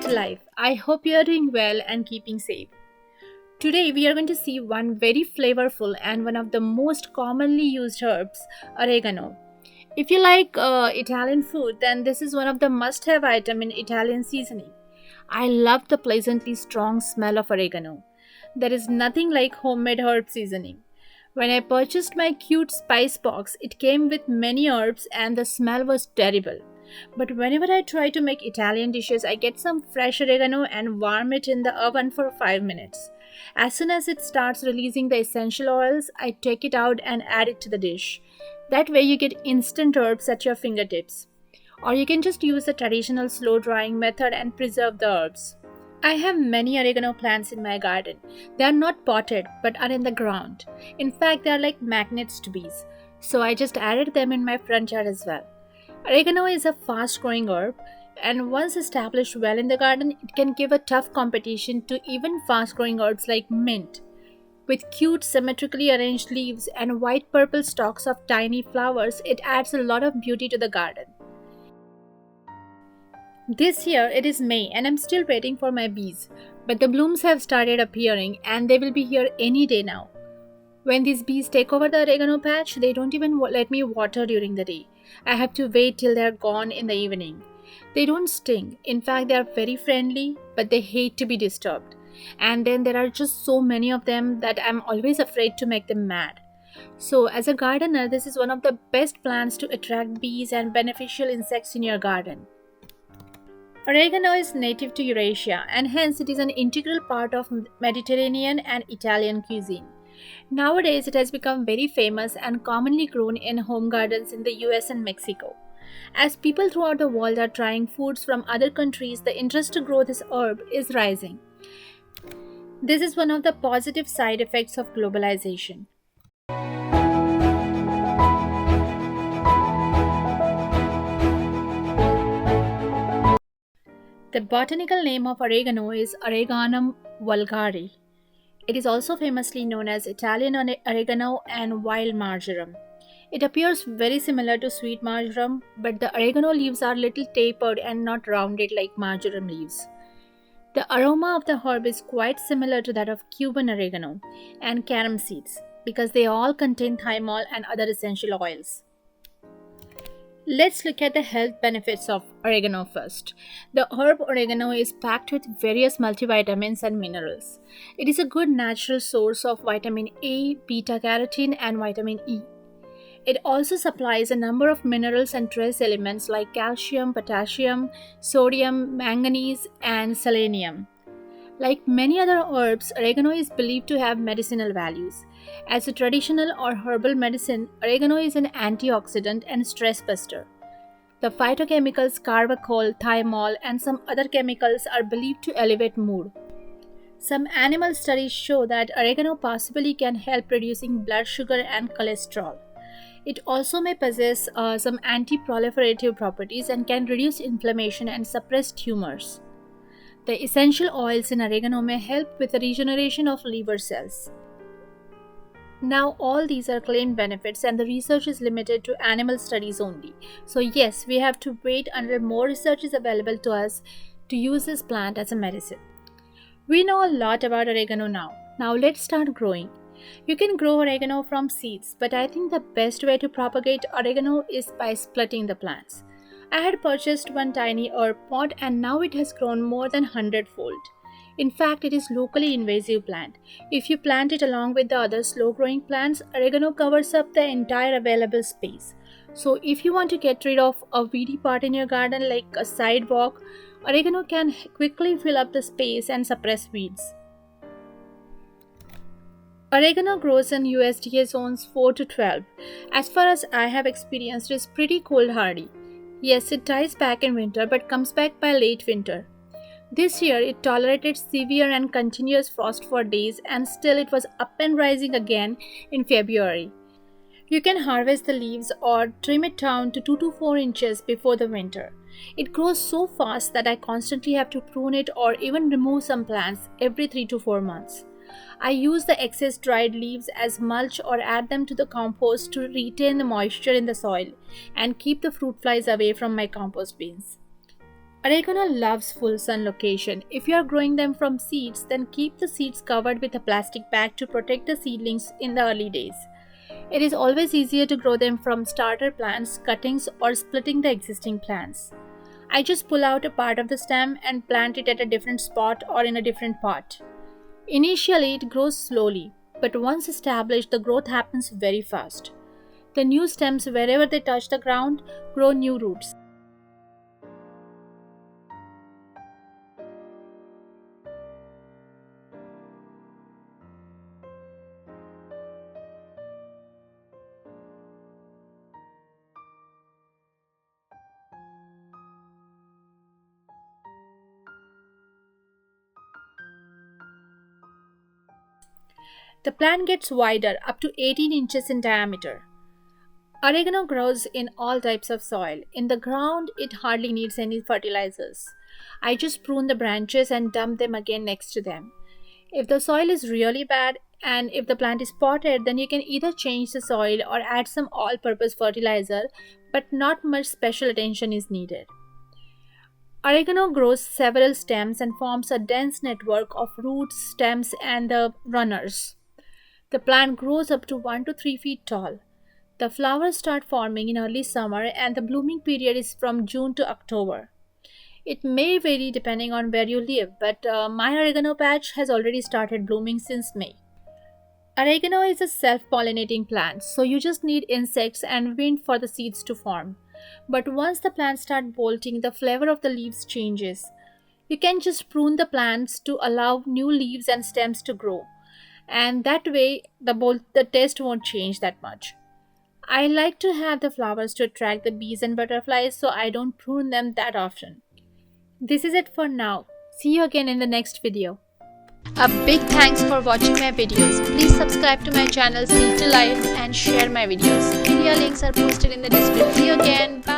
to life. I hope you are doing well and keeping safe. Today we are going to see one very flavorful and one of the most commonly used herbs, oregano. If you like Italian food, then this is one of the must-have item in Italian seasoning. I love the pleasantly strong smell of oregano. There is nothing like homemade herb seasoning. When I purchased my cute spice box, it came with many herbs and the smell was terrible. But whenever I try to make Italian dishes, I get some fresh oregano and warm it in the oven for 5 minutes. As soon as it starts releasing the essential oils, I take it out and add it to the dish. That way you get instant herbs at your fingertips. Or you can just use the traditional slow drying method and preserve the herbs. I have many oregano plants in my garden. They are not potted but are in the ground. In fact, they are like magnets to bees. So I just added them in my front yard as well. Oregano is a fast growing herb, and once established well in the garden, it can give a tough competition to even fast growing herbs like mint. With cute symmetrically arranged leaves and white purple stalks of tiny flowers, it adds a lot of beauty to the garden. This year it is May and I'm still waiting for my bees, but the blooms have started appearing and they will be here any day now. When these bees take over the oregano patch, they don't even let me water during the day. I have to wait till they are gone in the evening. They don't sting. In fact, they are very friendly, but they hate to be disturbed. And then there are just so many of them that I'm always afraid to make them mad. So as a gardener, this is one of the best plants to attract bees and beneficial insects in your garden. Oregano is native to Eurasia and hence it is an integral part of Mediterranean and Italian cuisine. Nowadays, it has become very famous and commonly grown in home gardens in the US and Mexico. As people throughout the world are trying foods from other countries, the interest to grow this herb is rising. This is one of the positive side effects of globalization. The botanical name of oregano is Origanum vulgare. It is also famously known as Italian oregano and wild marjoram. It appears very similar to sweet marjoram, but the oregano leaves are little tapered and not rounded like marjoram leaves. The aroma of the herb is quite similar to that of Cuban oregano and carom seeds because they all contain thymol and other essential oils. Let's look at the health benefits of oregano first. The herb oregano is packed with various multivitamins and minerals. It is a good natural source of vitamin A, beta carotene, and vitamin E. It also supplies a number of minerals and trace elements like calcium, potassium, sodium, manganese, and selenium. Like many other herbs, oregano is believed to have medicinal values. As a traditional or herbal medicine, oregano is an antioxidant and stress buster. The phytochemicals carbachol, thymol, and some other chemicals are believed to elevate mood. Some animal studies show that oregano possibly can help reducing blood sugar and cholesterol. It also may possess some anti-proliferative properties and can reduce inflammation and suppress tumors. The essential oils in oregano may help with the regeneration of liver cells. Now all these are claimed benefits and the research is limited to animal studies only. So yes, we have to wait until more research is available to us to use this plant as a medicine. We know a lot about oregano now. Now let's start growing. You can grow oregano from seeds, but I think the best way to propagate oregano is by splitting the plants. I had purchased one tiny herb pot and now it has grown more than 100-fold. In fact, it is locally invasive plant. If you plant it along with the other slow-growing plants, oregano covers up the entire available space. So if you want to get rid of a weedy part in your garden like a sidewalk, oregano can quickly fill up the space and suppress weeds. Oregano grows in USDA zones 4 to 12. As far as I have experienced, it is pretty cold hardy. Yes, it dies back in winter but comes back by late winter. This year, it tolerated severe and continuous frost for days and still it was up and rising again in February. You can harvest the leaves or trim it down to 2 to 4 inches before the winter. It grows so fast that I constantly have to prune it or even remove some plants every 3 to 4 months. I use the excess dried leaves as mulch or add them to the compost to retain the moisture in the soil and keep the fruit flies away from my compost bins. Oregano loves full sun location. If you are growing them from seeds, then keep the seeds covered with a plastic bag to protect the seedlings in the early days. It is always easier to grow them from starter plants, cuttings, or splitting the existing plants. I just pull out a part of the stem and plant it at a different spot or in a different pot. Initially, it grows slowly, but once established, the growth happens very fast. The new stems, wherever they touch the ground, grow new roots. The plant gets wider, up to 18 inches in diameter. Oregano grows in all types of soil. In the ground, it hardly needs any fertilizers. I just prune the branches and dump them again next to them. If the soil is really bad and if the plant is potted, then you can either change the soil or add some all-purpose fertilizer, but not much special attention is needed. Oregano grows several stems and forms a dense network of roots, stems, and the runners. The plant grows up to 1 to 3 feet tall. The flowers start forming in early summer and the blooming period is from June to October. It may vary depending on where you live, but my oregano patch has already started blooming since May. Oregano is a self-pollinating plant, so you just need insects and wind for the seeds to form. But once the plants start bolting, the flavor of the leaves changes. You can just prune the plants to allow new leaves and stems to grow. And that way the taste won't change that much. I like to have the flowers to attract the bees and butterflies, so I don't prune them that often. This is it for now. See you again in the next video. A big thanks for watching my videos. Please subscribe to my channel, see to like and share my videos. Media links are posted in the description. See you again. Bye.